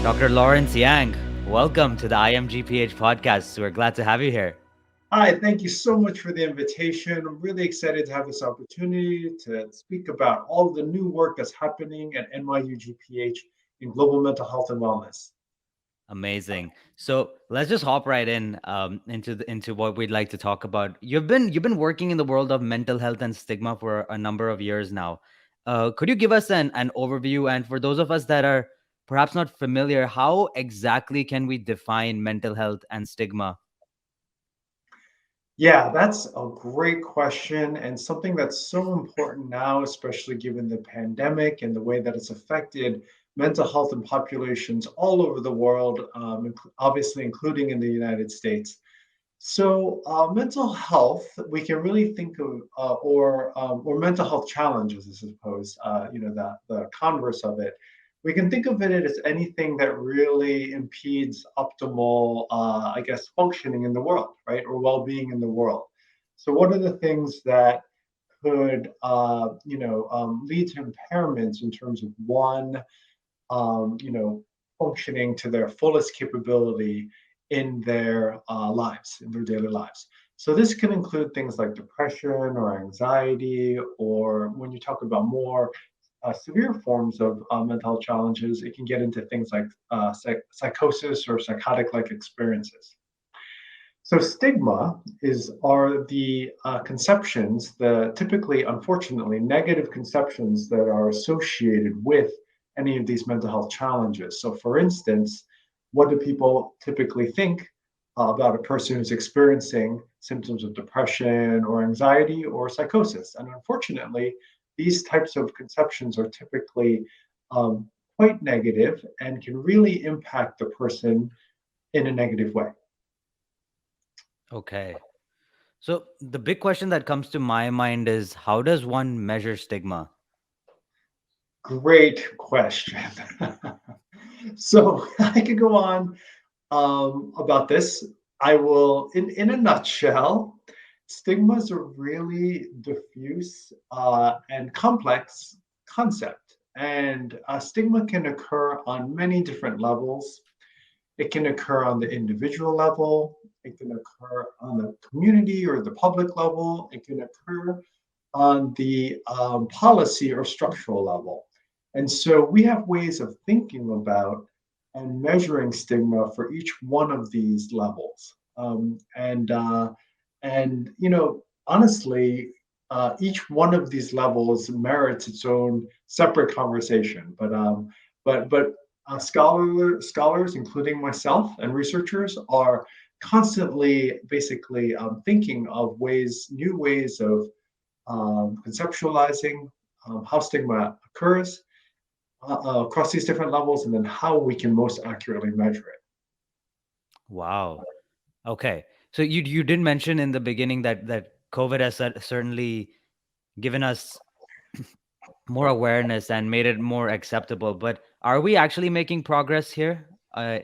Dr. Lawrence Yang, welcome to the IMGPH podcast. We're glad to have you here. Hi, thank you so much for the invitation. I'm really excited to have this opportunity to speak about all of the new work that's happening at NYU GPH in global mental health and wellness. Amazing. So let's just hop right in into what we'd like to talk about. You've been working in the world of mental health and stigma for a number of years now. Could you give us an overview? And for those of us that are perhaps not familiar, how exactly can we define mental health and stigma? Yeah, that's a great question and something that's so important now, especially given the pandemic and the way that it's affected mental health in populations all over the world, obviously, including in the United States. Mental health, we can really think of, or mental health challenges, I suppose, the converse of it. We can think of it as anything that really impedes optimal, I guess, functioning in the world, right, or well-being in the world. So, what are the things that could, lead to impairments in terms of one, functioning to their fullest capability in their lives, in their daily lives. So this can include things like depression or anxiety, or when you talk about more severe forms of mental health challenges, it can get into things like psychosis or psychotic-like experiences. So stigma is are the conceptions, the typically, unfortunately, negative conceptions that are associated with any of these mental health challenges. So, for instance, what do people typically think about a person who's experiencing symptoms of depression or anxiety or psychosis? And unfortunately, these types of conceptions are typically quite negative and can really impact the person in a negative way. Okay. So the big question that comes to my mind is how does one measure stigma? Great question. So I could go on about this. I will, in a nutshell, stigma is a really diffuse and complex concept. And stigma can occur on many different levels. It can occur on the individual level, it can occur on the community or the public level, it can occur on the policy or structural level. And so we have ways of thinking about and measuring stigma for each one of these levels. Honestly, each one of these levels merits its own separate conversation. Scholars, including myself and researchers, are constantly basically thinking of new ways of conceptualizing how stigma occurs across these different levels, and then how we can most accurately measure it. Wow. Okay. So you did mention in the beginning that COVID has certainly given us more awareness and made it more acceptable. But are we actually making progress here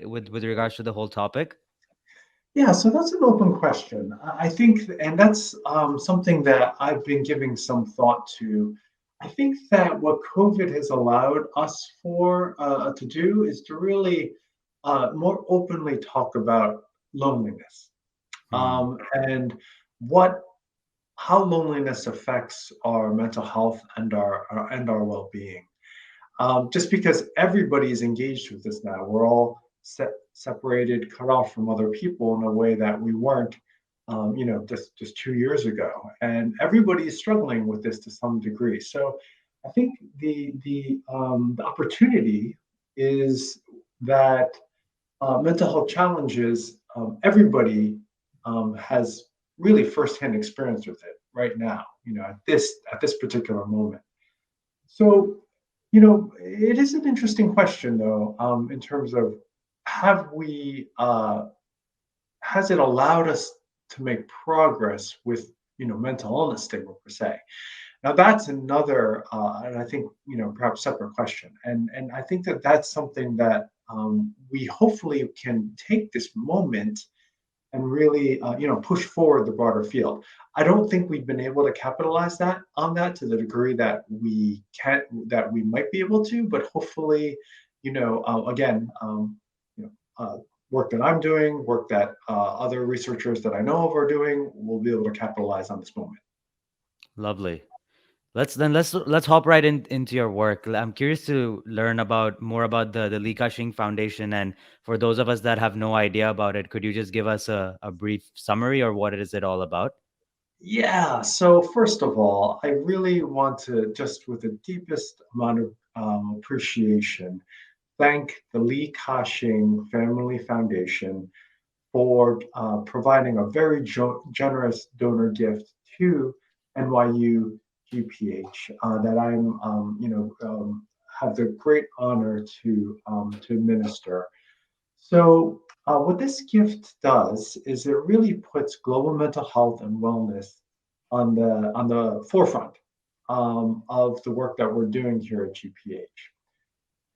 with regards to the whole topic? Yeah, so that's an open question. I think, and that's something that I've been giving some thought to. I think that what COVID has allowed us to do is to really more openly talk about loneliness Hmm. and what how loneliness affects our mental health and our well-being. Just because everybody is engaged with this now, we're all separated, cut off from other people in a way that we weren't, just 2 years ago, and everybody is struggling with this to some degree. So, I think the opportunity is that mental health challenges, everybody has really firsthand experience with it right now. At this particular moment. So, it is an interesting question, though, in terms of have we, has it allowed us to make progress with, mental illness stigma per se? Now, that's another, and I think, perhaps separate question. And I think that that's something that we hopefully can take this moment and really push forward the broader field. I don't think we've been able to capitalize that to the degree that we might be able to, but hopefully again, you know, work that I'm doing, work that other researchers that I know of are doing, we'll be able to capitalize on this moment. Lovely. Let's hop right into your work. I'm curious to learn about more about the Li Ka-shing Foundation, and for those of us that have no idea about it, could you just give us a brief summary or what is it all about? Yeah, so first of all, I really want to, just with the deepest amount of appreciation, thank the Li Ka-shing Family Foundation for providing a very generous donor gift to NYU GPH that I'm, have the great honor to administer. So, what this gift does is it really puts global mental health and wellness on the forefront of the work that we're doing here at GPH.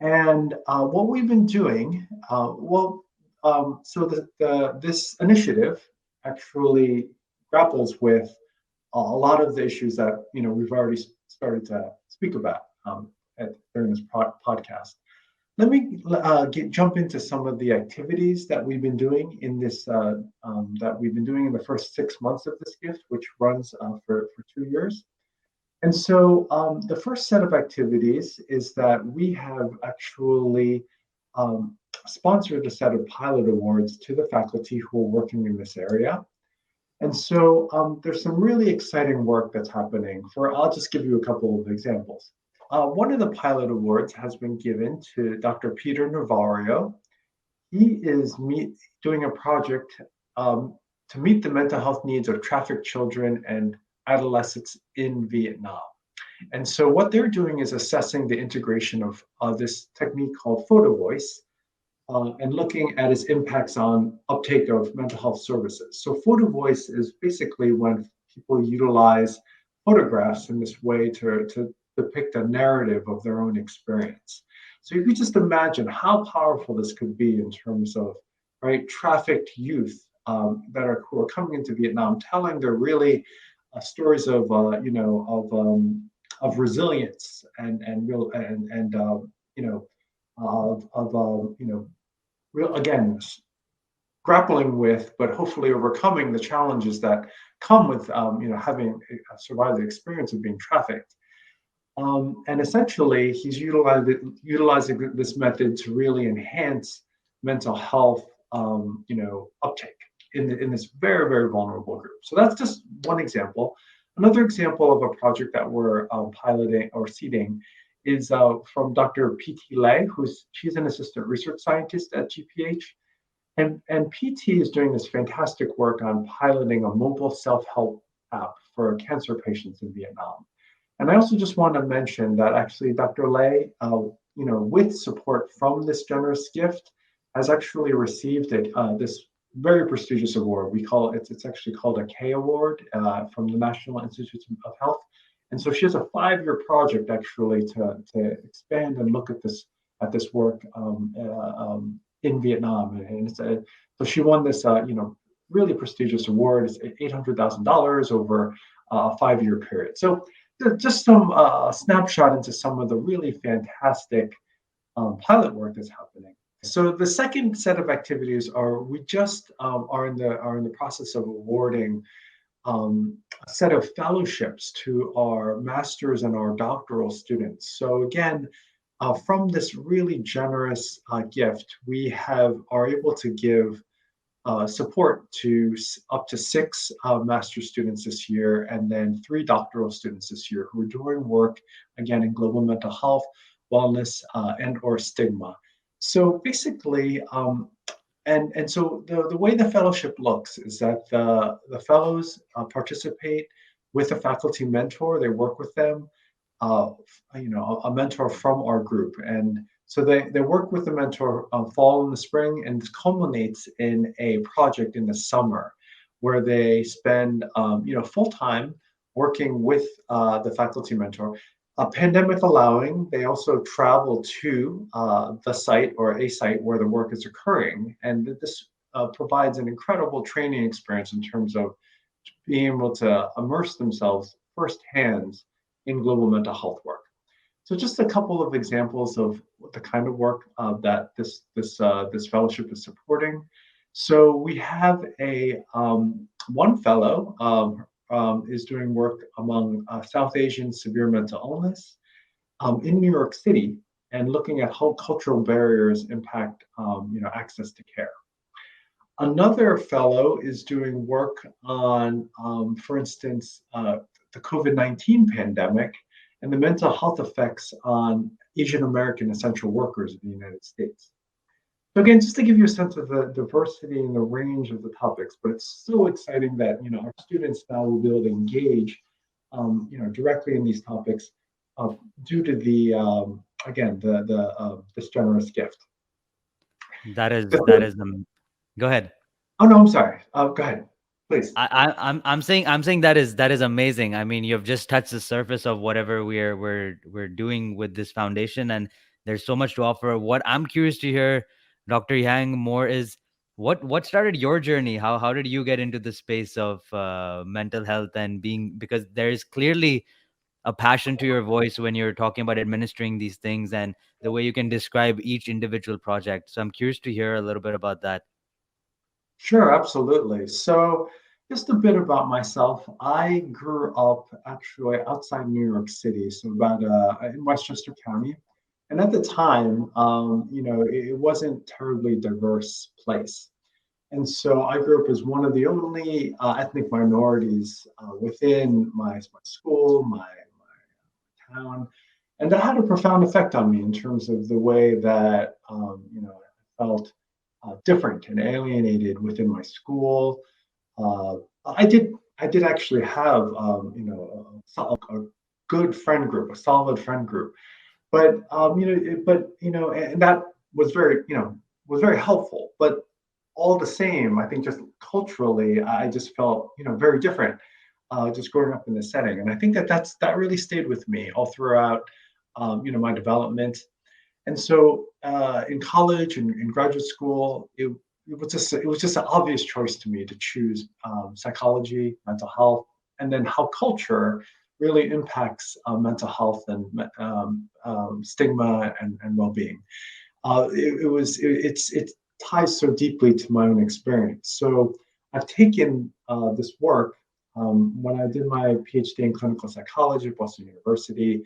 And what we've been doing, so this initiative actually grapples with a lot of the issues that we've already started to speak about during this podcast. Let me jump into some of the activities that we've been doing in this that we've been doing in the first 6 months of this gift, which runs for 2 years. And so the first set of activities is that we have actually um, sponsored a set of pilot awards to the faculty who are working in this area. And so there's some really exciting work that's happening. I'll just give you a couple of examples. One of the pilot awards has been given to Dr. Peter Navarro. He is doing a project to meet the mental health needs of trafficked children and adolescents in Vietnam. And so what they're doing is assessing the integration of this technique called photo voice and looking at its impacts on uptake of mental health services. So photo voice is basically when people utilize photographs in this way to depict a narrative of their own experience. So you could just imagine how powerful this could be in terms of trafficked youth who are coming into Vietnam, telling their really stories of of resilience and real and of real again grappling with, but hopefully overcoming the challenges that come with having survived the experience of being trafficked. And essentially, he's utilizing this method to really enhance mental health, uptake in this very, very vulnerable group. So that's just one example. Another example of a project that we're piloting or seeding is from Dr. P.T. Lei, she's an assistant research scientist at GPH. And PT is doing this fantastic work on piloting a mobile self-help app for cancer patients in Vietnam. And I also just want to mention that actually Dr. Lei, with support from this generous gift, has actually received this very prestigious award. It's actually called a K Award from the National Institute of Health. And so she has a 5-year project actually to expand and look at this work in Vietnam. And so she won this really prestigious award. It's $800,000 over a 5-year period. So just some snapshot into some of the really fantastic pilot work that's happening. So the second set of activities we just are in the process of awarding a set of fellowships to our master's and our doctoral students. So again, from this really generous gift, we are able to give support to up to 6 master's students this year, and then 3 doctoral students this year who are doing work again in global mental health, wellness, and or stigma. So basically, and so the way the fellowship looks is that the fellows participate with a faculty mentor. They work with them, a mentor from our group, and so they work with the mentor fall and the spring, and this culminates in a project in the summer where they spend full time working with the faculty mentor. Pandemic allowing, they also travel to the site or a site where the work is occurring, and this provides an incredible training experience in terms of being able to immerse themselves firsthand in global mental health work. So just a couple of examples of the kind of work that this fellowship is supporting. So we have a one fellow is doing work among South Asian severe mental illness in New York City and looking at how cultural barriers impact access to care. Another fellow is doing work on, for instance, the COVID-19 pandemic and the mental health effects on Asian American essential workers in the United States. So again, just to give you a sense of the diversity and the range of the topics, but it's so exciting that our students now will be able to engage, directly in these topics uh, due to the again the this generous gift. That is go ahead. Oh no, I'm sorry. Go ahead, please. I'm saying that is amazing. I mean, you've just touched the surface of whatever we're doing with this foundation, and there's so much to offer. What I'm curious to hear, Dr. Yang, more is what started your journey? How did you get into the space of mental health and being, because there is clearly a passion to your voice when you're talking about administering these things and the way you can describe each individual project. So I'm curious to hear a little bit about that. Sure, absolutely. So, just a bit about myself. I grew up actually outside New York City, so about in Westchester County. And at the time, it wasn't terribly diverse place. And so I grew up as one of the only ethnic minorities within my school, my town, and that had a profound effect on me in terms of the way that I felt different and alienated within my school. Uh, I did actually have a good friend group, a solid friend group, but and that was very helpful. But all the same, I think just culturally, I just felt very different. Just growing up in this setting, and I think that really stayed with me all throughout my development. And so in college and in graduate school, it was just an obvious choice to me to choose psychology, mental health, and then how culture really impacts mental health and stigma and well-being. It ties so deeply to my own experience. So I've taken this work when I did my PhD in clinical psychology at Boston University.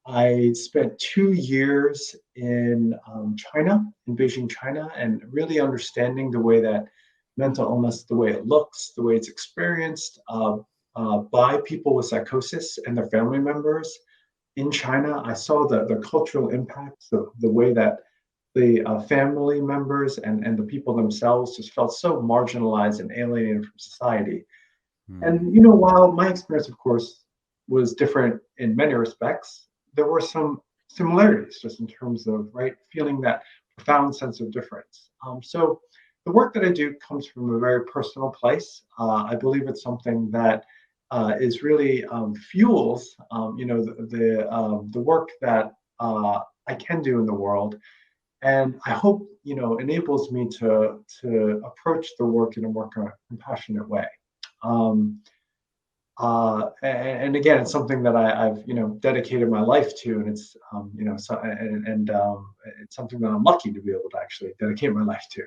I spent 2 years in China, in Beijing, China, and really understanding the way that mental illness, the way it looks, the way it's experienced by people with psychosis and their family members. In China, I saw the cultural impacts, the way that the family members and the people themselves just felt so marginalized and alienated from society. Hmm. And while my experience, of course, was different in many respects, there were some similarities just in terms of feeling that profound sense of difference. So the work that I do comes from a very personal place. I believe it's something that is really fuels the work that I can do in the world, and I hope enables me to approach the work in a more compassionate way. Um, and again, it's something that I've dedicated my life to, and it's it's something that I'm lucky to be able to actually dedicate my life to.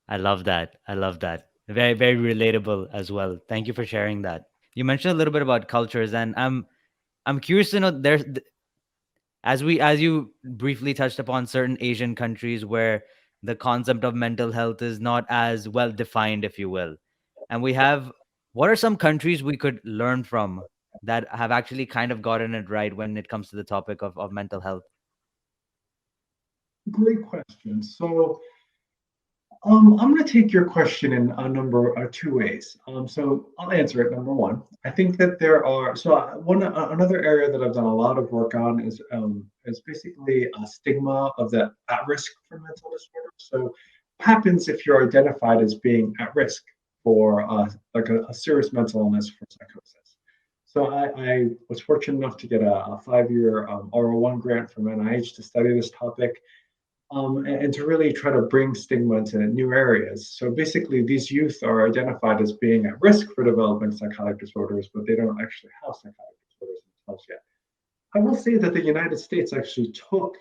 I love that. I love that. Very, very relatable as well. Thank you for sharing that. You mentioned a little bit about cultures, and I'm curious to know, as you briefly touched upon, certain Asian countries where the concept of mental health is not as well defined, if you will. And we have, what are some countries we could learn from that have actually kind of gotten it right when it comes to the topic of mental health? Great question. So I'm going to take your question in a number two ways. So I'll answer it. Number one, I think that there are another area that I've done a lot of work on is basically a stigma of the at risk for mental disorder. So what happens if you're identified as being at risk for like a serious mental illness for psychosis? So I was fortunate enough to get a 5-year R01 grant from NIH to study this topic, and to really try to bring stigma into new areas. So basically, these youth are identified as being at risk for developing psychotic disorders, but they don't actually have psychotic disorders themselves yet. I will say that the United States actually took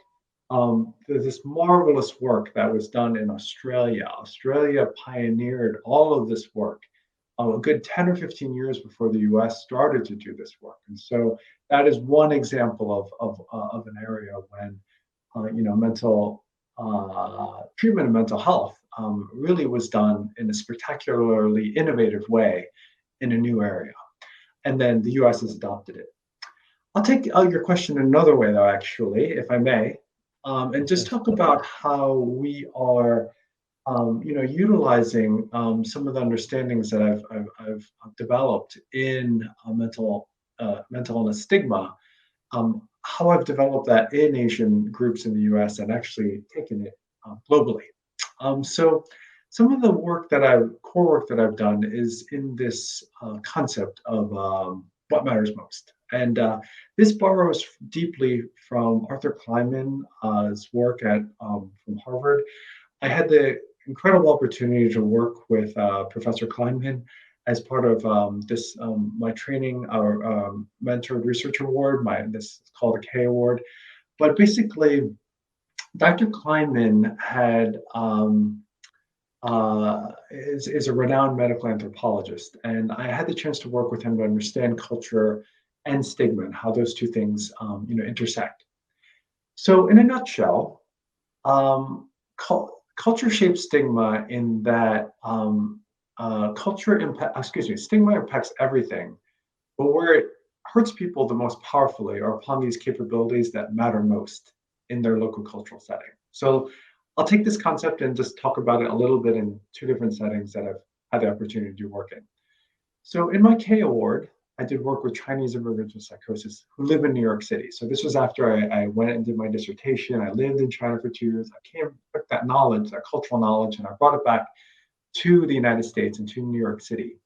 this marvelous work that was done in Australia. Australia pioneered all of this work a good 10 or 15 years before the US started to do this work. And so that is one example of an area when mental treatment of mental health really was done in a spectacularly innovative way in a new area. And then the US has adopted it. I'll take your question another way, though, actually, if I may, and Of just course. talk about how we are, utilizing some of the understandings that I've developed in mental illness stigma, how I've developed that in Asian groups in the U.S. and actually taken it globally. So some of the core work that I've done is in this concept of what matters most. And this borrows deeply from Arthur Kleinman's work from Harvard. I had the incredible opportunity to work with Professor Kleinman as part of this my training or mentored research award. This is called a K award. But basically, Dr. Kleinman is a renowned medical anthropologist, and I had the chance to work with him to understand culture and stigma and how those two things intersect. So, in a nutshell, um, culture shapes stigma in that stigma impacts everything, but where it hurts people the most powerfully are upon these capabilities that matter most in their local cultural setting. So I'll take this concept and just talk about it a little bit in two different settings that I've had the opportunity to work in. So in my K award, I did work with Chinese immigrants with psychosis who live in New York City. So this was after I went and did my dissertation. I lived in China for 2 years. Took that knowledge, that cultural knowledge, and I brought it back to the United States and to New York City.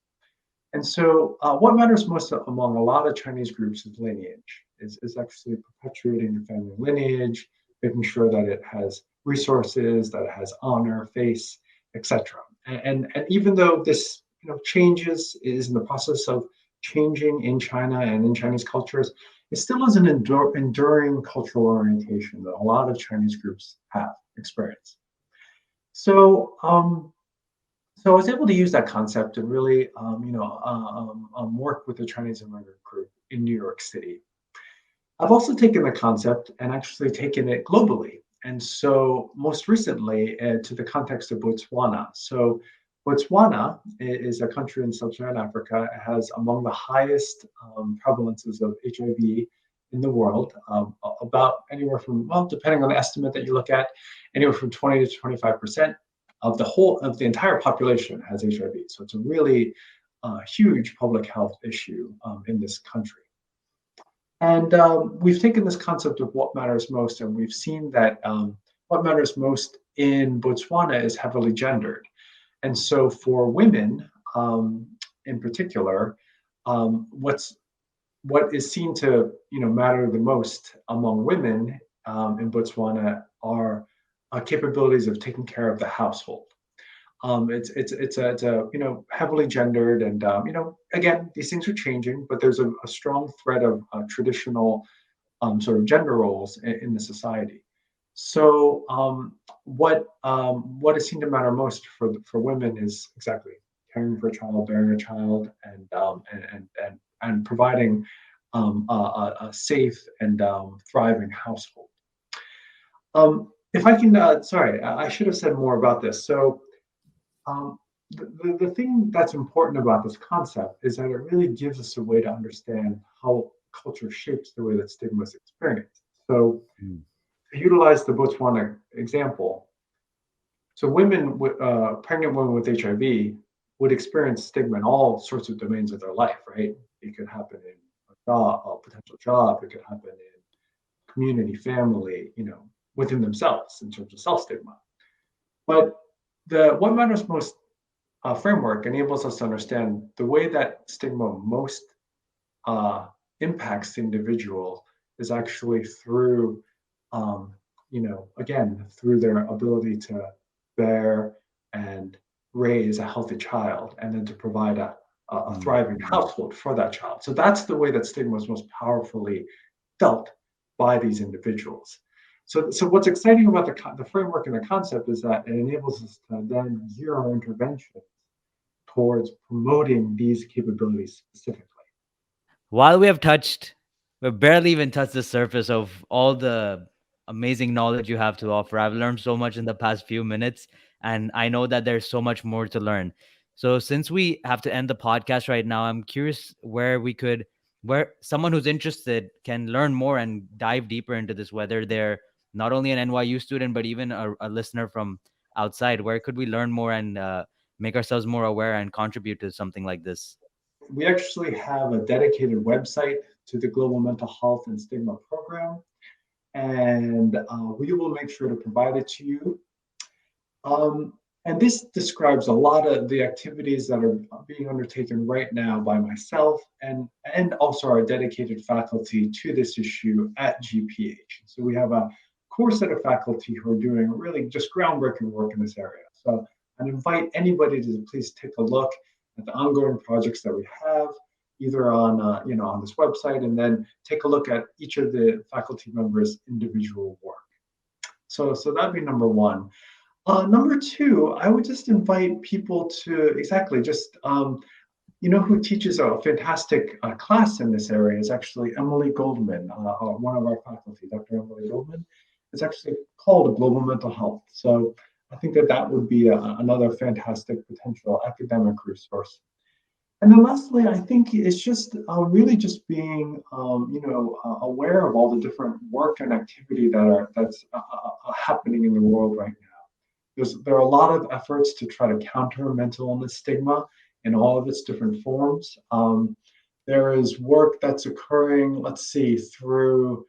And so, what matters most among a lot of Chinese groups is lineage, is actually perpetuating the family lineage, making sure that it has resources, that it has honor, face, etc. And even though this changes, is in the process of changing in China and in Chinese cultures, it still is an enduring cultural orientation that a lot of Chinese groups have experienced. So, so I was able to use that concept and really, work with the Chinese immigrant group in New York City. I've also taken the concept and actually taken it globally. And so most recently to the context of Botswana. So Botswana is a country in sub-Saharan Africa. It has among the highest prevalences of HIV in the world, about anywhere from, well, depending on the estimate that you look at, anywhere from 20 to 25% of the entire population has HIV. So it's a really huge public health issue in this country. And we've taken this concept of what matters most, and we've seen that what matters most in Botswana is heavily gendered. And so for women in particular, what is seen to matter the most among women in Botswana are capabilities of taking care of the household. It's heavily gendered, and again, these things are changing, but there's a strong thread of traditional sort of gender roles in the society. So what is seen to matter most for women is exactly caring for a child, bearing a child, and providing a safe and thriving household. If I can, sorry, I should have said more about this. So um, the thing that's important about this concept is that it really gives us a way to understand how culture shapes the way that stigma is experienced. So, Mm. to utilize the Botswana example, so pregnant women with HIV would experience stigma in all sorts of domains of their life, right? It could happen in a potential job. It could happen in community, family, within themselves in terms of self stigma. But the what matters most framework enables us to understand the way that stigma most uh, impacts the individual is actually through, again, through their ability to bear and raise a healthy child, and then to provide a Mm. thriving household for that child. So that's the way that stigma is most powerfully felt by these individuals. So what's exciting about the framework and the concept is that it enables us to then gear our interventions towards promoting these capabilities specifically. While we've barely even touched the surface of all the amazing knowledge you have to offer. I've learned so much in the past few minutes, and I know that there's so much more to learn. So, since we have to end the podcast right now, I'm curious where someone who's interested can learn more and dive deeper into this, whether they're not only an NYU student, but even a listener from outside. Where could we learn more and make ourselves more aware and contribute to something like this? We actually have a dedicated website to the Global Mental Health and Stigma Program, and we will make sure to provide it to you. And this describes a lot of the activities that are being undertaken right now by myself and also our dedicated faculty to this issue at GPH. So we have a core set of faculty who are doing really just groundbreaking work in this area. So I invite anybody to please take a look at the ongoing projects that we have, either on on this website, and then take a look at each of the faculty members' individual work. So that'd be number one. Number two, I would just invite people to exactly just who teaches a fantastic class in this area is actually Emily Goldman, one of our faculty, Dr. Emily Goldman. It's actually called Global Mental Health. So I think that would be another fantastic potential academic resource. And then lastly, I think it's just really just being, aware of all the different work and activity that's happening in the world right now. There are a lot of efforts to try to counter mental illness stigma in all of its different forms. There is work that's occurring, let's see, through,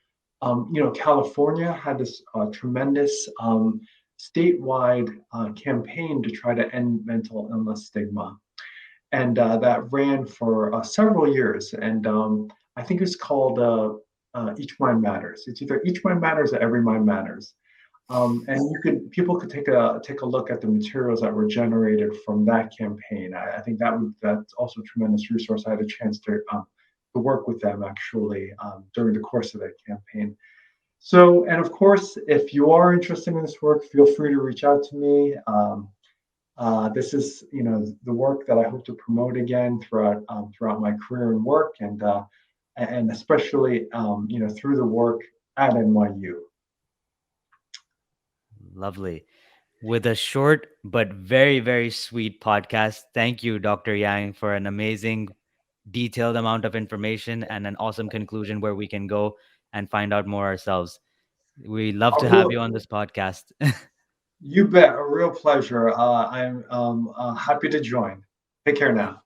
California had this tremendous statewide campaign to try to end mental illness stigma. And that ran for several years. And I think it's called Each Mind Matters. It's either Each Mind Matters or Every Mind Matters. And people could take a look at the materials that were generated from that campaign. I think that's also a tremendous resource. I had a chance to work with them actually during the course of that campaign. So, and of course, if you are interested in this work, feel free to reach out to me. This is, the work that I hope to promote again throughout my career and work, and especially, through the work at NYU. Lovely. With a short but very, very sweet podcast. Thank you, Dr. Yang, for an amazing, detailed amount of information and an awesome conclusion where we can go and find out more ourselves. We love A to have you real, on this podcast. you bet, a real pleasure. I'm happy to join. Take care now.